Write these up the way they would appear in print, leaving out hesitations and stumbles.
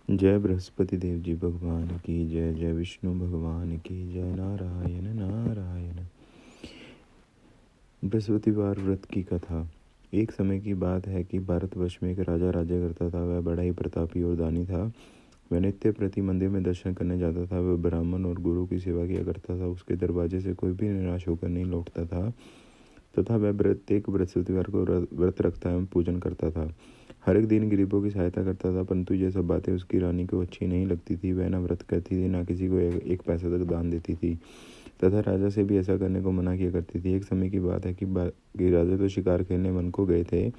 जय बृहस्पति देव जी भगवान की जय। जय विष्णु भगवान की जय। नारायण नारायण। बृहस्पतिवार व्रत की कथा। एक समय की बात है कि भारतवर्ष में एक राजा राज्य करता था। वह बड़ा ही प्रतापी और दानी था। वह नित्य प्रति मंदिर में दर्शन करने जाता था। वह ब्राह्मण और गुरु की सेवा किया करता था। उसके दरवाजे से कोई भी निराश होकर नहीं लौटता था तथा वह प्रत्येक बृहस्पतिवार को व्रत रखता एवं पूजन करता था। हर एक दिन गरीबों की सहायता करता था, परंतु ये सब बातें उसकी रानी को अच्छी नहीं लगती थी। वह न व्रत करती थी, न किसी को एक पैसा तक दान देती थी तथा राजा से भी ऐसा करने को मना किया करती थी। एक समय की बात है कि राजा तो शिकार खेलने वन को गए थे।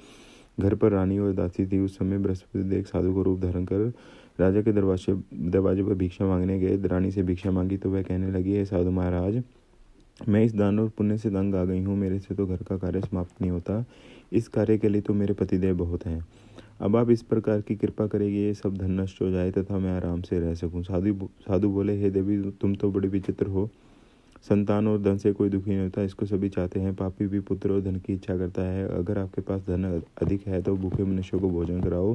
घर पर रानी और दासी थी। उस समय बृहस्पति देव एक साधु को रूप धारण कर राजा के दरवाजे पर भिक्षा मांगने गए। रानी से भिक्षा मांगी तो वह कहने लगी, हे साधु महाराज, मैं इस दान और पुण्य से तंग आ गई हूँ। मेरे से तो घर का कार्य समाप्त नहीं होता। इस कार्य के लिए तो मेरे पतिदेव बहुत हैं। अब आप इस प्रकार की कृपा करेंगे ये सब धन नष्ट हो जाए तथा मैं आराम से रह सकूं। साधु बोले, हे देवी, तुम तो बड़ी विचित्र हो। संतान और धन से कोई दुखी नहीं होता, इसको सभी चाहते हैं। पापी भी पुत्र और धन की इच्छा करता है। अगर आपके पास धन अधिक है तो भूखे मनुष्यों को भोजन कराओ,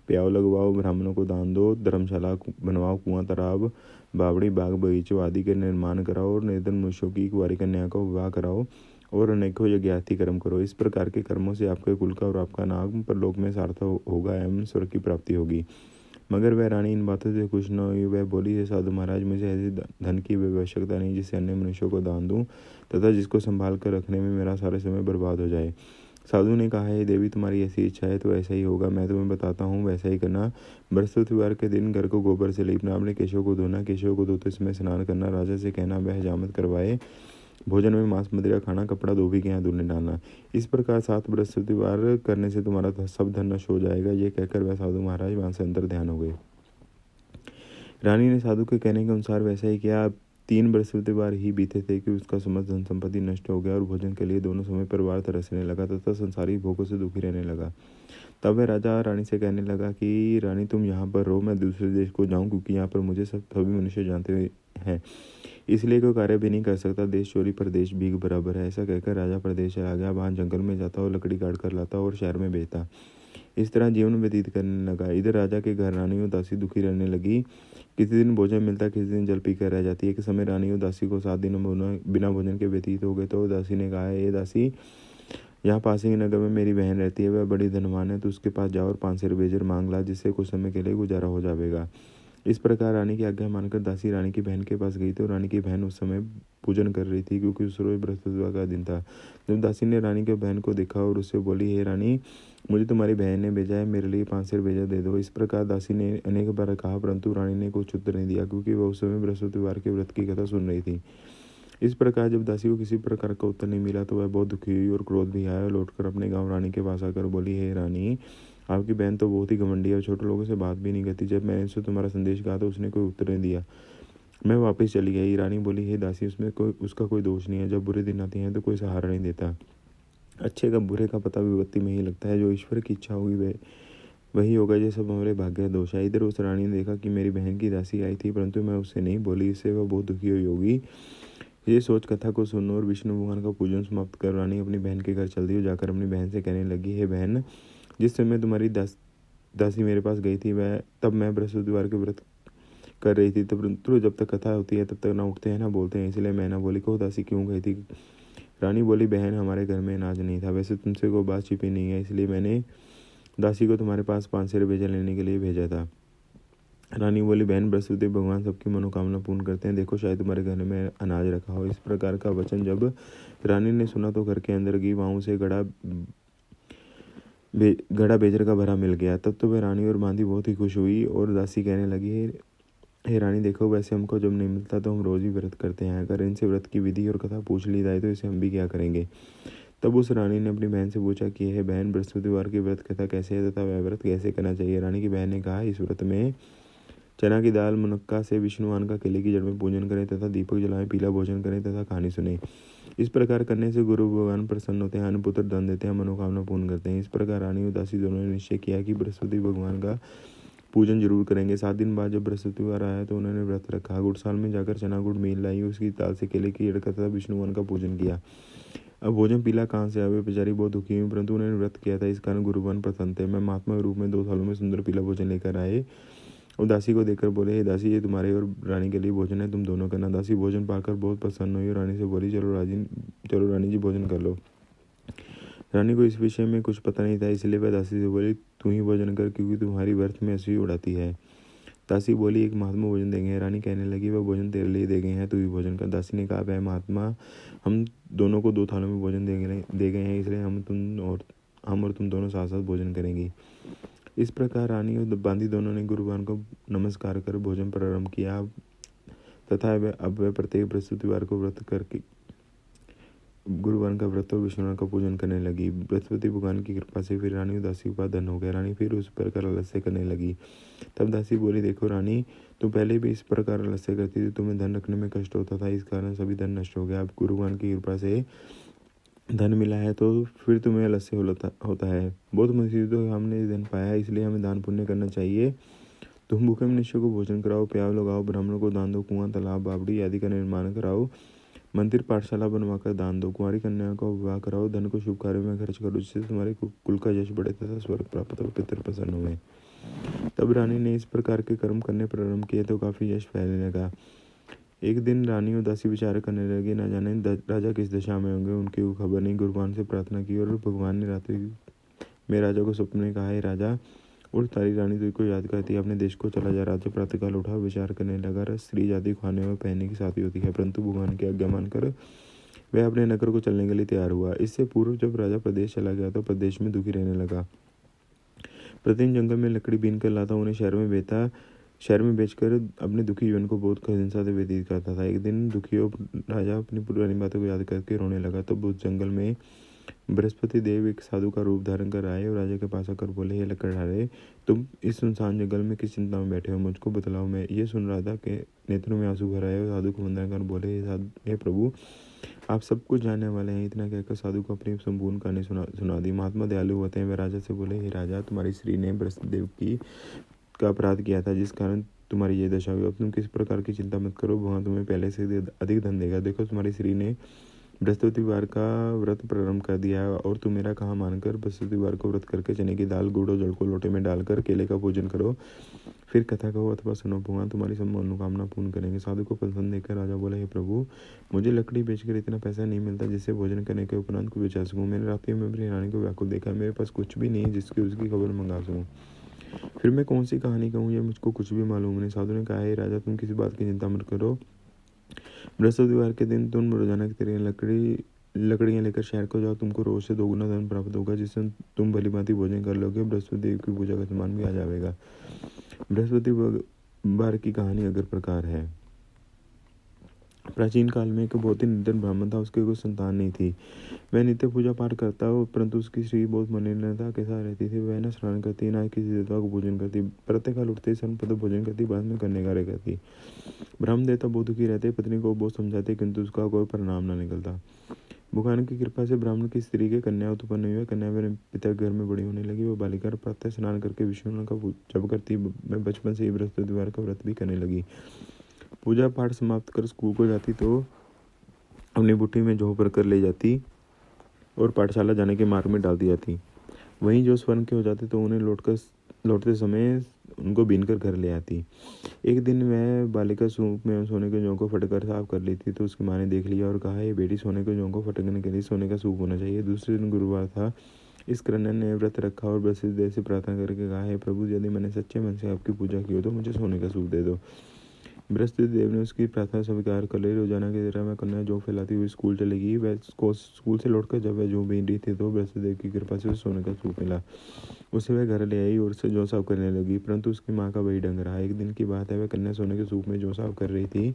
प्याव लगवाओ, ब्राह्मणों को दान दो, धर्मशाला बनवाओ, कुआं तालाब बावड़ी बाग बगीचों आदि के निर्माण कराओ और निर्धन मनुष्यों की कुंवारी कन्या को विवाह कराओ और अनेकों यज्ञाति कर्म करो। इस प्रकार के कर्मों से आपके कुल का और आपका नाम परलोक में सार्थक होगा एवं स्वर्ग की प्राप्ति होगी। मगर वह रानी इन बातों से खुश न हुई। वह बोली, हे साधु महाराज, मुझे ऐसे धन की आवश्यकता नहीं जिससे अन्य मनुष्यों को दान दूं तथा जिसको संभाल कर रखने में मेरा सारा समय बर्बाद हो जाए। साधु ने कहा, हे देवी, तुम्हारी ऐसी इच्छा है तो ऐसा ही होगा। मैं तुम्हें बताता हूँ, वैसा ही करना। बृहस्पतिवार के दिन घर को गोबर से लीपना, अपने केशों को धोना, केशों को धोते समय स्नान करना, राजा से कहना वह हजामत करवाए, भोजन में मांस मदिरा खाना, कपड़ा धोबी के यहाँ धुलने डालना। इस प्रकार 7 बृहस्पतिवार करने से तुम्हारा सब धन नष्ट हो जाएगा। ये कहकर वह साधु महाराज वहां से अंतर ध्यान हो गए। रानी ने साधु के कहने के अनुसार वैसा ही किया। 3 बृहस्पतिवार ही बीते थे कि उसका समस्त धन संपत्ति नष्ट हो गया और भोजन के लिए दोनों समय परिवार तरसने लगा तथा संसारी भोगों से दुखी रहने लगा। तब वह राजा रानी से कहने लगा कि रानी, तुम यहाँ पर रहो, मैं दूसरे देश को जाऊँ, क्योंकि यहाँ पर मुझे सभी मनुष्य जानते हुए हैं, इसलिए कोई कार्य भी नहीं कर सकता। देश चोरी परदेश भीख बराबर है। ऐसा कहकर राजा प्रदेश चला गया। वहाँ जंगल में जाता और लकड़ी काट कर लाता और शहर में बेचता। इस तरह जीवन व्यतीत करने लगा। इधर राजा के घर रानी और दासी दुखी रहने लगी। किसी दिन भोजन मिलता, किसी दिन जल पीकर रह जाती। एक समय रानी और दासी को 7 दिन बिना भोजन के व्यतीत हो गए तो दासी ने कहा, ये दासी, यहाँ पासी नगर में मेरी बहन रहती है, वह बड़ी धनवान है, तो उसके पास जाओ और 5 सेर बेजर मांग ला, जिससे कुछ समय के लिए गुजारा हो जाएगा। इस प्रकार रानी की आज्ञा मानकर दासी रानी की बहन के पास गई तो रानी की बहन उस समय पूजन कर रही थी, क्योंकि उस रोज बृहस्पतिवार का दिन था। जब दासी ने रानी के बहन को देखा और उससे बोली, हे रानी, मुझे तुम्हारी बहन ने भेजा है, मेरे लिए 5 सेर बेजर दे दो। इस प्रकार दासी ने अनेक बार कहा, परंतु रानी ने कुछ उत्तर नहीं दिया, क्योंकि वह उस समय बृहस्पतिवार के व्रत की कथा सुन रही थी। इस प्रकार जब दासी को किसी प्रकार का उत्तर नहीं मिला तो वह बहुत दुखी हुई और क्रोध भी आया। लौटकर अपने गांव रानी के पास आकर बोली, हे रानी, आपकी बहन तो बहुत ही घमंडी है और छोटे लोगों से बात भी नहीं करती। जब मैंने उससे तुम्हारा संदेश कहा तो उसने कोई उत्तर नहीं दिया। मैं वापस चली गई। रानी बोली, हे दासी, उसका कोई दोष नहीं है। जब बुरे दिन आते हैं तो कोई सहारा नहीं देता। अच्छे का बुरे का पता विपत्ति में ही लगता है। जो ईश्वर की इच्छा होगी वह वही होगा। ये सब हमारे भाग्य दोष है। इधर उस रानी ने देखा कि मेरी बहन की दासी आई थी, परंतु मैं उससे नहीं बोली। इससे वह बहुत दुखी हुई होगी। ये सोच कथा को सुनो और विष्णु भगवान का पूजन समाप्त कर रानी अपनी बहन के घर चल दी और जाकर अपनी बहन से कहने लगी, हे बहन, जिस समय तुम्हारी दासी मेरे पास गई थी वह तब मैं बृहस्पतिवार के व्रत कर रही थी। परंतु जब तक कथा होती है तब तक ना उठते हैं ना बोलते हैं, इसलिए मैं ना बोली। को दासी क्यों गई थी? रानी बोली, बहन, हमारे घर में अनाज नहीं था। वैसे तुमसे कोई बात छिपी नहीं है, इसलिए मैंने दासी को तुम्हारे पास 5 सेर बेजा लेने के लिए भेजा था। रानी बोली, बहन, बृहस्पति भगवान सबकी मनोकामना पूर्ण करते हैं। देखो, शायद तुम्हारे घर में अनाज रखा हो। इस प्रकार का वचन जब रानी ने सुना तो घर के अंदर गई। वहाँ उसे घड़ा बेजर का भरा मिल गया। तब तो वह रानी और बांदी बहुत ही खुश हुई और दासी कहने लगी, हे रानी, देखो, वैसे हमको जब नहीं मिलता तो हम रोज ही व्रत करते हैं। अगर इनसे व्रत की विधि और कथा पूछ ली जाए तो इसे हम भी क्या करेंगे। तब उस रानी ने अपनी बहन से पूछा कि हे बहन, बृहस्पतिवार की व्रत कथा कैसे है तथा वह व्रत कैसे करना चाहिए। रानी की बहन ने कहा, इस व्रत में चना की दाल मुनक्का से विष्णु भगवान का केले की जड़ में पूजन करें तथा दीपक जलाएं, पीला भोजन करें तथा कहानी सुने। इस प्रकार करने से गुरु भगवान प्रसन्न होते हैं, अन्न पुत्र धन देते हैं, मनोकामना पूर्ण करते हैं। इस प्रकार रानी और दासी दोनों ने निश्चय किया कि बृहस्पति भगवान का पूजन जरूर करेंगे। 7 दिन बाद जब बृहस्पतिवार आया तो उन्होंने व्रत रखा। गुड़साल में जाकर चना गुड़ मील लाई, उसकी दाल से केले की जड़ तथा विष्णु भगवान का पूजन किया। अब भोजन पीला कहाँ से आवे? बेचारी बहुत दुखी हुई, परंतु उन्होंने व्रत किया था, इस कारण गुरु भगवान प्रसन्न थे। मैं महात्मा के रूप में 2 सालों में सुंदर पीला भोजन लेकर आए। वो दासी को देखकर बोले, हे दासी, ये तुम्हारे और रानी के लिए भोजन है, तुम दोनों करना। दासी भोजन पाकर बहुत प्रसन्न हुई और रानी से बोली, चलो रानी जी भोजन कर लो। रानी को इस विषय में कुछ पता नहीं था, इसलिए वह दासी से बोली, तू ही भोजन कर, क्योंकि तुम्हारी व्यर्थ में हंसी उड़ाती है। दासी बोली, एक महात्मा भोजन देंगे। रानी कहने लगी, वह भोजन तेरे लिए दे गए हैं, तू भी भोजन कर। दासी ने कहा, वह महात्मा हम दोनों को 2 थालों में भोजन दे गए हैं, इसलिए हम और तुम दोनों साथ साथ भोजन करेंगी। इस प्रकार रानी और बांदी दोनों ने गुरु भगवान को नमस्कार कर भोजन प्रारंभ किया तथा अब वह प्रत्येक बृहस्पतिवार को व्रत करके गुरुवार का व्रत और विष्णुवार का पूजन करने लगी। बृहस्पति भगवान की कृपा से फिर रानी उदासी के पास धन हो गया। रानी फिर उस प्रकार आलस्य करने लगी। तब दासी बोली, देखो रानी, तुम पहले भी इस प्रकार आलस्य करती थी, तुम्हें धन रखने में कष्ट होता था, इस कारण सभी धन नष्ट हो गया। अब गुरु भगवान की कृपा से धन मिला है तो फिर तुम्हें आलस्य होता है। बहुत मुसीबतों हमने धन पाया है, इसलिए हमें दान पुण्य करना चाहिए। तुम भूखे मनुष्य को भोजन कराओ, प्याव लगाओ, ब्राह्मणों को दान दो, कुआं, तालाब, बावड़ी आदि का निर्माण कराओ, मंदिर पाठशाला बनवाकर दान दो, कुंवारी कन्या का विवाह कराओ, धन को शुभ कार्यों में खर्च करो, जिससे तुम्हारे कुल का यश बढ़े तथा स्वर्ग प्राप्त हो, पितर प्रसन्न हुए। तब रानी ने इस प्रकार के कर्म करने प्रारंभ किए तो काफी यश फैलने लगा। एक दिन रानी और दासी विचार करने लगे, न जाने राजा किस दशा में होंगे, उनकी कोई खबर नहीं। भगवान से प्रार्थना की और भगवान ने रात्रि में राजा को स्वप्न में कहा, राजा उठ, तारी रानी तुझको याद करती है, अपने देश को चला जा। राजा प्रातःकाल उठा, विचार करने लगा, स्त्री जाति खाने और पहनने की साथी होती है, परंतु भगवान की आज्ञा मानकर वह अपने नगर को चलने के लिए तैयार हुआ। इससे पूर्व जब राजा प्रदेश चला गया तो प्रदेश में दुखी रहने लगा। प्रतिदिन जंगल में लकड़ी बीन कर लाता, उन्हें शहर में बेचकर अपने दुखी जीवन को बहुत खजिनसा से व्यतीत करता था। एक दिन दुखी हो राजा अपनी पुरानी बातों को याद करके रोने लगा। तब उस जंगल में बृहस्पति देव एक साधु का रूप धारण कर आए और राजा के पास आकर बोले, हे लकड़हारे, तुम इस सुनसान जंगल में किस चिंता में बैठे हो, मुझको बतलाओ। मैं ये सुन रहा था कि नेत्रों में आंसू भर आए और साधु को वंदन कर बोले, हे प्रभु, आप सब कुछ जानने वाले हैं। इतना कहकर साधु को अपनी संपूर्ण कहानी सुना दी। महात्मा दयालु होते हैं। वे राजा से बोले, हे राजा, तुम्हारी स्त्री ने बृहस्पति देव का अपराध किया था, जिस कारण तुम्हारी ये दशा हुई। अब तुम किस प्रकार की चिंता मत करो, भगवान तुम्हें पहले से अधिक धन देगा। देखो, तुम्हारी स्त्री ने बृहस्पतिवार का व्रत प्रारंभ कर दिया है और तुम मेरा कहा मानकर बृहस्पतिवार को व्रत करके चने की दाल, गुड़ और जल को लोटे में डालकर केले का पूजन करो, फिर कथा कहो अथवा सुनो, भगवान तुम्हारी सब मनोकामना पूर्ण करेंगे। साधु को पसंद देकर राजा बोला, हे प्रभु, मुझे लकड़ी बेचकर इतना पैसा नहीं मिलता जिससे भोजन करने के उपरांत को बेचा सकूँ। मैंने रात्रि में अपनी रानी को व्याकुल देखा, मेरे पास कुछ भी नहीं जिसकी उसकी खबर मंगा सकूँ। फिर मैं कौन सी कहानी कहूँ, यह मुझको कुछ भी मालूम नहीं। साधु ने कहा, हे राजा, तुम किसी बात की चिंता मत करो। बृहस्पतिवार के दिन तुम रोजाना की तरह लकड़ियाँ लेकर शहर को जाओ। तुमको रोज से 2 गुना धन प्राप्त होगा, जिससे तुम भली भांति भोजन कर लोगे। बृहस्पति देव की पूजा का सामान भी आ जाएगा। बृहस्पतिवार की कहानी अगर प्रकार है। प्राचीन काल में एक बहुत ही निर्धन ब्राह्मण था, उसके कोई संतान नहीं थी। वह नित्य पूजा पाठ करता हो, परंतु उसकी स्त्री बहुत मलिनता के साथ रहती थी। वह न स्नान करती, न किसी देवता को पूजन करती, प्रातःकाल उठते ही सर्वप्रथम भोजन करती, बाद में करने कार्य करती। ब्रह्म देवता बहुत दुखी रहते, पत्नी को बहुत समझाते, किंतु उसका कोई परिणाम न निकलता। भगवान की कृपा से ब्राह्मण की स्त्री के कन्या उत्पन्न हुई। कन्या मेरे पिता के घर में बड़ी होने लगी। वो बालिका प्रातः स्नान करके विष्णु का जप करती। मैं बचपन से ही बृहस्पतिवार का व्रत भी करने लगी। पूजा पाठ समाप्त कर स्कूल को जाती तो अपनी बुट्टी में जौ भर कर ले जाती और पाठशाला जाने के मार्ग में डाल दी जाती। वहीं जो स्वर्ण के हो जाते तो उन्हें लौटते समय उनको बीनकर घर ले आती। एक दिन वह बालिका सूप में सोने के जौ को फटकर साफ कर ली थी तो उसकी माँ ने देख लिया और कहा, ये बेटी, सोने के जौ को फटकने के लिए सोने का सूप होना चाहिए। दूसरे दिन गुरुवार था। इस कन्या ने व्रत रखा और बृहस्पति देव से प्रार्थना करके कहा, हे प्रभु, यदि मैंने सच्चे मन से आपकी पूजा की हो तो मुझे सोने का सूप दे दो। बृहस्पति देव ने उसकी प्रार्थना स्वीकार कर ली। रोजाना की तरह वह कन्या जौ फैलाती हुई स्कूल चलेगी। वह स्कूल से लौटकर जब वह जौ बीन रही थी तो बृहस्पति देव की कृपा से उसे सोने का सूप मिला। उसे वह घर ले आई और उसे जौ साफ करने लगी, परंतु उसकी माँ का वही ढंग रहा। एक दिन की बात है, वह कन्या सोने के सूप में जौ साफ कर रही थी।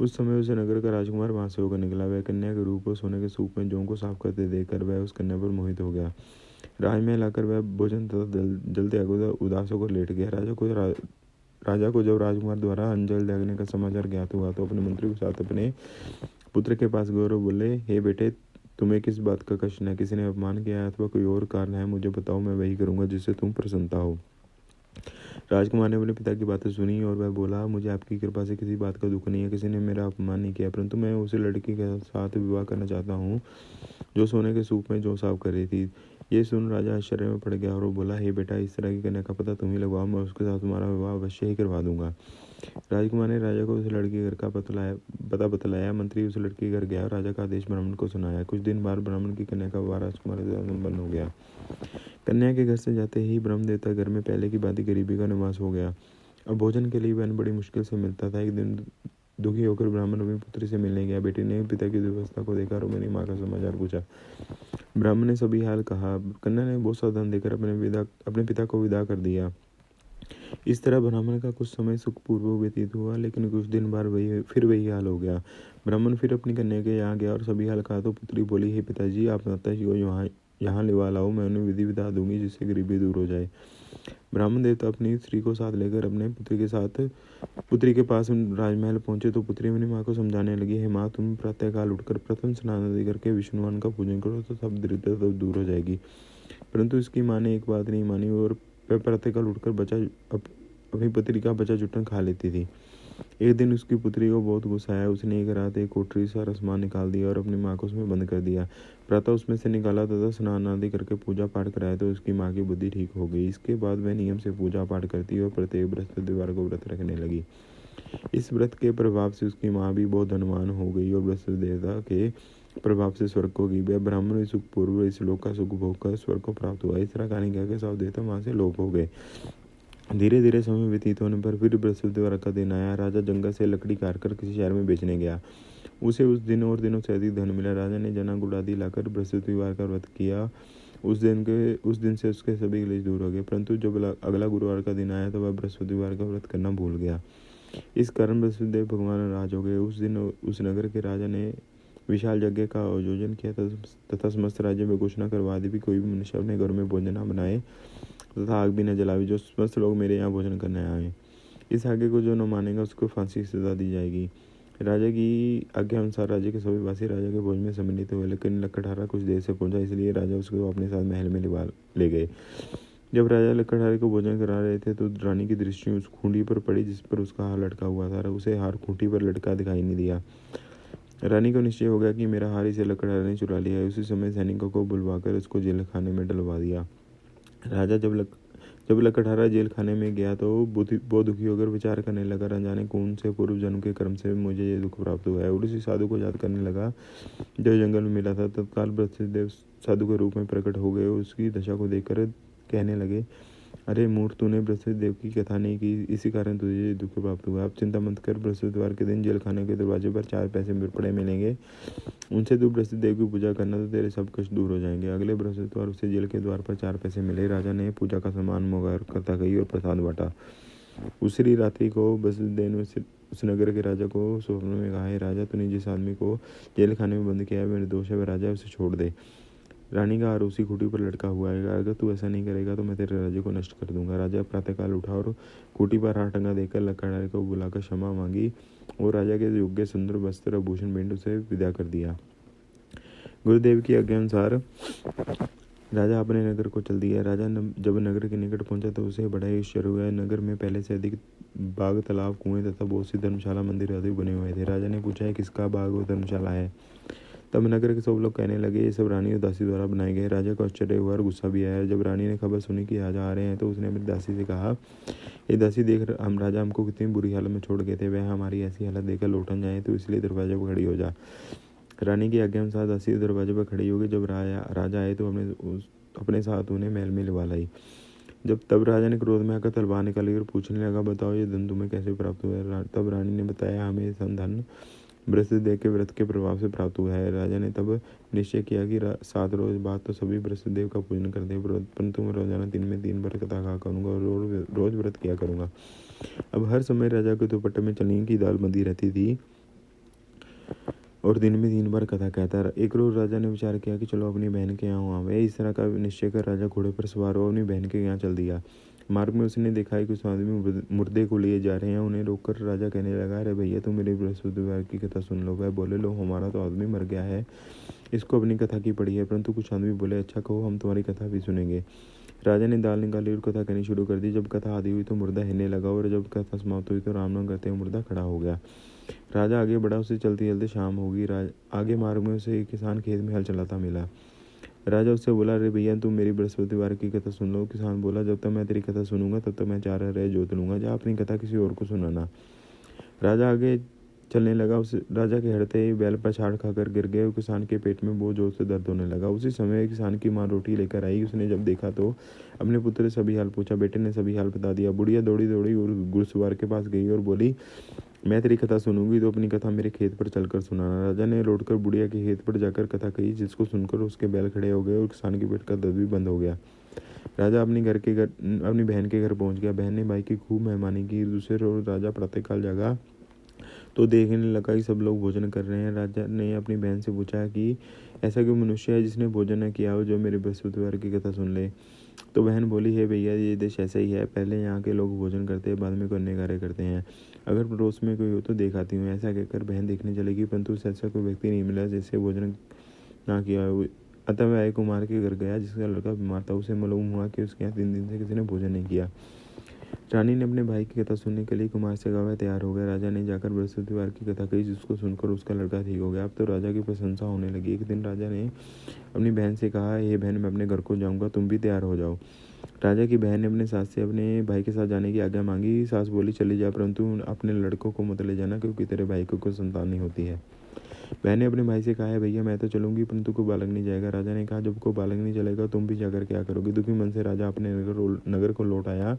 उस समय उसे नगर का राजकुमार वहां से होकर निकला। वह कन्या के रूप और सोने के सूप में जौ को साफ करते देखकर वह उस कन्या पर मोहित हो गया। राजमहल आकर वह भोजन तथा जल त्याग उदास होकर लेट गया। राजा को जब राजकुमार द्वारा अंजल त्यागने का समाचार ज्ञात हुआ तो अपने मंत्री के साथ अपने पुत्र के पास गए और बोले, हे बेटे, तुम्हें किस बात का कष्ट है? किसी ने अपमान किया है अथवा कोई और कारण है? मुझे बताओ, मैं वही करूंगा जिससे तुम प्रसन्नता हो। राजकुमार ने अपने पिता की बातें सुनी और वह बोला, मुझे आपकी कृपा से किसी बात का दुख नहीं है। किसी ने मेरा अपमान नहीं किया, परंतु मैं उसी लड़की के साथ विवाह करना चाहता हूँ जो सोने के सूप में जौ साफ कर रही थी। ये सुन राजा आश्चर्य में पड़ गया और वो बोला, हे बेटा, इस तरह की कन्या का पता तुम ही लगवाओ, मैं उसके साथ तुम्हारा विवाह अवश्य ही करवा दूंगा। राजकुमार ने राजा को उस लड़की के घर का पता बतलाया। मंत्री उस लड़की के घर गया और राजा का आदेश ब्राह्मण को सुनाया। कुछ दिन बाद ब्राह्मण की कन्या का विवाह राजकुमार के साथ संपन्न हो गया। कन्या के घर से जाते ही ब्रह्म देवता घर में पहले की भांति गरीबी का निवास हो गया। अब भोजन के लिए अन्न बड़ी मुश्किल से मिलता था। एक दिन दुखी होकर ब्राह्मण अपनी पुत्री से मिलने गया। बेटी ने पिता की दुर्वस्था को देखा और मेरी माँ का समाचार पूछा। ब्राह्मण ने सभी हाल कहा। कन्या ने बहुत सावधान देकर अपने पिता को विदा कर दिया। इस तरह ब्राह्मण का कुछ समय सुखपूर्वक व्यतीत हुआ, लेकिन कुछ दिन बाद वही हाल हो गया। ब्राह्मण फिर अपनी कन्या के यहाँ गया और सभी हाल कहा तो पुत्री बोली, हे पिताजी, आप माता जी को यहाँ लिवा लाओ, मैं उन्हें विधि विधा दूंगी जिससे गरीबी दूर हो जाए। ब्राह्मण देवता अपनी स्त्री को साथ लेकर अपने पुत्री के पास राजमहल पहुंचे तो पुत्री अपनी माँ को समझाने लगी, हे माँ, तुम प्रातःकाल उठकर प्रथम स्नान आदि करके विष्णुवान का पूजन करो तो सब दरिद्रता दूर हो जाएगी। परंतु इसकी माँ ने एक बात नहीं मानी और प्रातःकाल उठकर अपनी पुत्री का बचा जुटन खा लेती थी। एक दिन उसकी पुत्री को बहुत गुस्सा आया। उसने एक रात एक कोठरी सारा सामान निकाल दिया और अपनी माँ को उसमें बंद कर दिया। प्रातः उसमें से निकाला तथा स्नान आदि करके पूजा पाठ कराया तो उसकी माँ की बुद्धि ठीक हो गई। इसके बाद वह नियम से पूजा पाठ करती और प्रत्येक बृहस्पतिवार को व्रत रखने लगी। इस व्रत के प्रभाव से उसकी माँ भी बहुत धनवान हो गई और बृहस्पति देवता के प्रभाव से स्वर्ग को गई। वह ब्राह्मण सुख पूर्व इस लोक का सुख भोग कर स्वर्ग को प्राप्त हुआ। इस तरह कहानी कहकर सब देवता वहां से लोप हो गए। धीरे धीरे समय व्यतीत होने पर फिर बृहस्पतिवार का दिन आया। राजा जंगल से लकड़ी काट कर किसी शहर में बेचने गया। उसे उस दिन और दिनों से अधिक धन मिला। राजा ने जना गुड़ आदि लाकर बृहस्पतिवार का व्रत किया। उस दिन से उसके सभी क्लेश दूर हो गए। परंतु जब अगला गुरुवार का दिन आया तो वह बृहस्पतिवार का व्रत करना भूल गया। इस कारण बृहस्पतिदेव भगवान नाराज हो गए। उस दिन उस नगर के राजा ने विशाल यज्ञ का आयोजन किया तथा समस्त राज्य में घोषणा करवा दी भी कोई भी मनुष्य अपने घर में भोजन न बनाए तथा आग भी न जलावे, जो समस्त लोग मेरे यहाँ भोजन करने आए। इस आज्ञा को जो न मानेगा उसको फांसी की सजा दी जाएगी। राजा की आज्ञा अनुसार राज्य के सभी वासी राजा के भोज में सम्मिलित हुए, लेकिन लकड़हारा कुछ देर से पहुंचा, इसलिए राजा उसको अपने साथ महल में ले गए। जब राजा लकड़हारे को भोजन करा रहे थे तो रानी की दृष्टि उस खूंटी पर पड़ी जिस पर उसका हार लटका हुआ था। उसे हार खूंटी पर लटका दिखाई नहीं दिया। रानी को निश्चय हो गया कि मेरा हार इसे लकड़हारे ने चुरा लिया है। उसी समय सैनिकों को बुलवाकर उसको जेल खाने में डलवा दिया। राजा जब लकड़हारा जेल खाने में गया तो बहुत दुखी होकर विचार करने लगा, अनजाने कौन से पूर्व जन्म के कर्म से मुझे ये दुख प्राप्त हुआ है। और उसी साधु को याद करने लगा जो जंगल में मिला था। तत्काल बृहस्पतिदेव साधु के रूप में प्रकट हो गए। उसकी दशा को देखकर कहने लगे, अरे मूर्ख, तूने बृहस्पतिदेव की कथा नहीं की, इसी कारण तुझे दुख प्राप्त हुआ। अब चिंता मत कर, बृहस्पतिवार के दिन जेल खाने के दरवाजे पर 4 पैसे पड़े मिलेंगे, उनसे तू बृहस्पतिदेव की पूजा करना तो तेरे सब कष्ट दूर हो जाएंगे। अगले बृहस्पतिवार उसे जेल के द्वार पर 4 पैसे मिले। राजा ने पूजा का सामान मुहैया करता गई और प्रसाद बांटा। उसी रात्रि को बृहस्पतिदेव ने उस नगर के राजा को स्वप्न में कहा, है राजा, तूने जिस आदमी को जेल खाने में बंद किया है वह निर्दोष है, वह राजा उसे छोड़ दे। रानी का हार उसी खूंटी पर लटका हुआ है, अगर तू ऐसा नहीं करेगा तो मैं तेरे राज्य को नष्ट कर दूंगा। राजा प्रातःकाल उठा और खूंटी पर हार टंगा देखकर लकड़हारे को बुलाकर क्षमा मांगी और राजा के योग्य सुंदर वस्त्र आभूषण भेंट उसे विदा कर दिया। गुरुदेव की आज्ञा अनुसार राजा अपने नगर को चल दिया। राजा जब नगर के निकट पहुंचा तो उसे बड़ा ही आश्चर्य हुआ। नगर में पहले से अधिक बाग, तालाब, कुएं तथा बहुत सी धर्मशाला, मंदिर आदि बने हुए थे। राजा ने पूछा, है किसका बाग और धर्मशाला है? तब नगर के सब लोग कहने लगे, ये सब रानी और दासी द्वारा बनाए गए। राजा को आश्चर्य हुआ और गुस्सा भी आया। जब रानी ने खबर सुनी कि राजा आ रहे हैं तो उसने अपनी दासी से कहा, ये दासी, देख हम राजा हमको कितनी बुरी हालत में छोड़ गए थे, वह हमारी ऐसी हालत देखकर लौटन जाए तो इसलिए दरवाजे पर खड़ी हो जा। रानी की आज्ञा अनुसार दासी दरवाजे पर खड़ी हो गई। जब राजा आए तो अपने साथ उन्हें महल में लिवा लाई। तब राजा ने क्रोध में आकर तलवार निकाली और पूछने लगा, बताओ ये धन तुम्हें कैसे प्राप्त हुआ? तब रानी ने बताया, हमें धन बृहस्पतिदेव के व्रत के प्रभाव से प्राप्त हुआ है। राजा ने तब निश्चय किया कि 7 रोज बाद तो सभी बृहस्पतिदेव का पूजन करते हैं, परंतु मैं रोजाना दिन में 3 बार कथा कहा करूंगा और रोज व्रत किया करूंगा। अब हर समय राजा के दुपट्टे में चने की दाल बंधी रहती थी और दिन में 3 बार कथा कहता। एक रोज राजा ने विचार किया कि चलो अपनी बहन के यहाँ आवे। इस तरह का निश्चय कर राजा घोड़े पर सवार हो अपनी बहन के यहाँ चल दिया। मार्ग में उसने देखा है कि कुछ आदमी मुर्दे को लिए जा रहे हैं। उन्हें रोककर राजा कहने लगा, अरे भैया, तुम मेरे बृहस्पतिवार की कथा सुन लो। वह बोले, लो, हमारा तो आदमी मर गया है, इसको अपनी कथा की पड़ी है। परंतु कुछ आदमी बोले, अच्छा कहो, हम तुम्हारी कथा भी सुनेंगे। राजा ने दाल निकाली और कथा कहनी शुरू कर दी। जब कथा आदि हुई तो मुर्दा हिलने लगा और जब कथा समाप्त हुई तो राम नाम करते हुए मुर्दा खड़ा हो गया। राजा आगे बढ़ा, उसे चलते चलते शाम होगी। आगे मार्ग में उसे एक किसान खेत में हल चलाता मिला। राजा उससे बोला, अरे भैया तुम मेरी बृहस्पतिवार की कथा सुन लो। किसान बोला, जब तक मैं तेरी कथा सुनूंगा तब तक मैं 4 रह जोत लूंगा, जा अपनी कथा किसी और को सुनाना। राजा आगे चलने लगा। उस राजा के हटते ही बैल पछाड़ खाकर गिर गए और किसान के पेट में बहुत जोर से दर्द होने लगा। उसी समय किसान की माँ रोटी लेकर आई। उसने जब देखा तो अपने पुत्र से सभी हाल पूछा। बेटे ने सभी हाल बता दिया। बुढ़िया दौड़ी दौड़ी और घुड़सवार के पास गई और बोली, मैं तेरी कथा सुनूंगी तो अपनी कथा मेरे खेत पर चलकर सुनाना। राजा ने लौटकर बुढ़िया के खेत पर जाकर कथा कही, जिसको सुनकर उसके बैल खड़े हो गए और किसान के पेट का दर्द भी बंद हो गया। राजा अपनी बहन के घर पहुंच गया। बहन ने भाई की खूब मेहमानी की। दूसरे रोज राजा प्रातःकाल जागा तो देखने लगा कि सब लोग भोजन कर रहे हैं। राजा ने अपनी बहन से पूछा कि ऐसा कोई मनुष्य है जिसने भोजन न किया हो, जो मेरे बृहस्पतिवार की कथा सुन ले। तो बहन बोली, है भैया, ये देश ऐसा ही है। पहले यहाँ के लोग भोजन करते हैं, बाद में कोई अन्य कार्य करते हैं। अगर पड़ोस में कोई हो तो देखाती हूँ। ऐसा कहकर बहन देखने चलेगी, परंतु उसे ऐसा कोई व्यक्ति नहीं मिला जिससे भोजन ना किया हो। अतः वह एक कुमार के घर गया जिसका लड़का बीमार था। उसे मालूम हुआ कि उसके यहाँ 3 दिन से किसी ने भोजन नहीं किया। रानी ने अपने भाई की कथा सुनने के लिए कुमार से कहा। वह तैयार हो गया। राजा ने जाकर बृहस्पतिवार की कथा कही, जिसको सुनकर उसका लड़का ठीक हो गया। अब तो राजा की प्रशंसा होने लगी। एक दिन राजा ने अपनी बहन से कहा, ये बहन, मैं अपने घर को जाऊंगा, तुम भी तैयार हो जाओ। राजा की बहन ने अपने सास से अपने भाई के साथ जाने की आज्ञा मांगी। सास बोली, चली जा, परंतु अपने लड़कों को मत ले जाना, क्योंकि तेरे भाई को कोई संतान नहीं होती है। बहन ने अपने भाई से कहा, है भैया, मैं तो चलूंगी, परंतु को बालक नहीं जाएगा। राजा ने कहा, जब को बालक नहीं चलेगा तुम भी जाकर क्या करोगे। दुखी मन से राजा अपने नगर को लौट आया।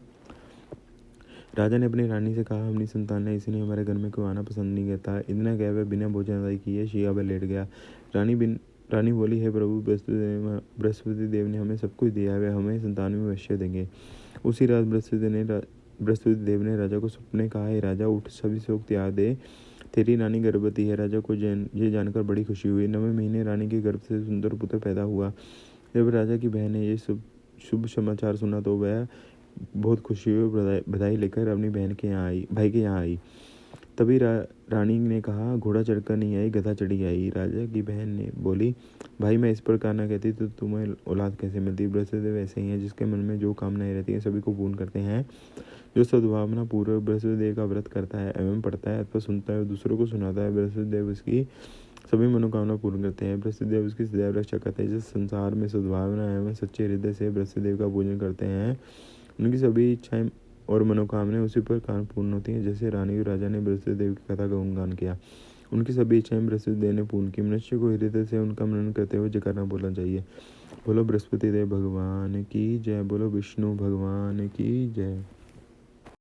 राजा ने अपनी रानी से कहा, अपनी संतान है, इसलिए हमारे घर में कोई आना पसंद नहीं करता। इतना कह वह बिना भोजन अदाई किए शिया पर लेट गया। रानी बोली, है प्रभु, बृहस्पति देव ने हमें सब कुछ दिया है, वे हमें संतान में अवश्य देंगे। उसी रात बृहस्पति देव ने राजा को सपने कहा, है राजा, उठ, सभी शोक त्याग दे, तेरी रानी गर्भवती है। राजा को ये जानकर बड़ी खुशी हुई। 9वें महीने रानी के गर्भ से सुंदर पुत्र पैदा हुआ। जब राजा की बहन ने ये शुभ समाचार सुना तो वह बहुत खुशी हुई, बधाई लेकर अपनी भाई के यहाँ आई। तभी रानी ने कहा, घोड़ा चढ़कर नहीं आई, गधा चढ़ी आई। राजा की बहन ने बोली, भाई, मैं इस प्रकार न कहती तो तुम्हें औलाद कैसे मिलती। बृहस्पतिदेव ऐसे ही हैं, जिसके मन में जो कामनाएं रहती हैं सभी को पूर्ण करते हैं। जो सद्भावना पूर्वक बृहस्पतिदेव का व्रत करता है एवं पढ़ता है अथवा सुनता है और दूसरों को सुनाता है, बृहस्पतिदेव उसकी सभी मनोकामना पूर्ण करते हैं। बृहस्पतिदेव उसकी सदैव रक्षा करते हैं। जिस संसार में सद्भावना एवं सच्चे हृदय से बृहस्पतिदेव का पूजन करते हैं, उनकी सभी इच्छाएं और मनोकामनाएं उसी प्रकार पूर्ण होती हैं, जैसे रानी और राजा ने बृहस्पतिदेव की कथा का गुणगान किया। उनकी सभी इच्छाएं बृहस्पतिदेव ने पूर्ण की। मनुष्य को हृदय से उनका मनन करते हुए जयकारा बोलना चाहिए। बोलो बृहस्पतिदेव भगवान की जय। बोलो विष्णु भगवान की जय।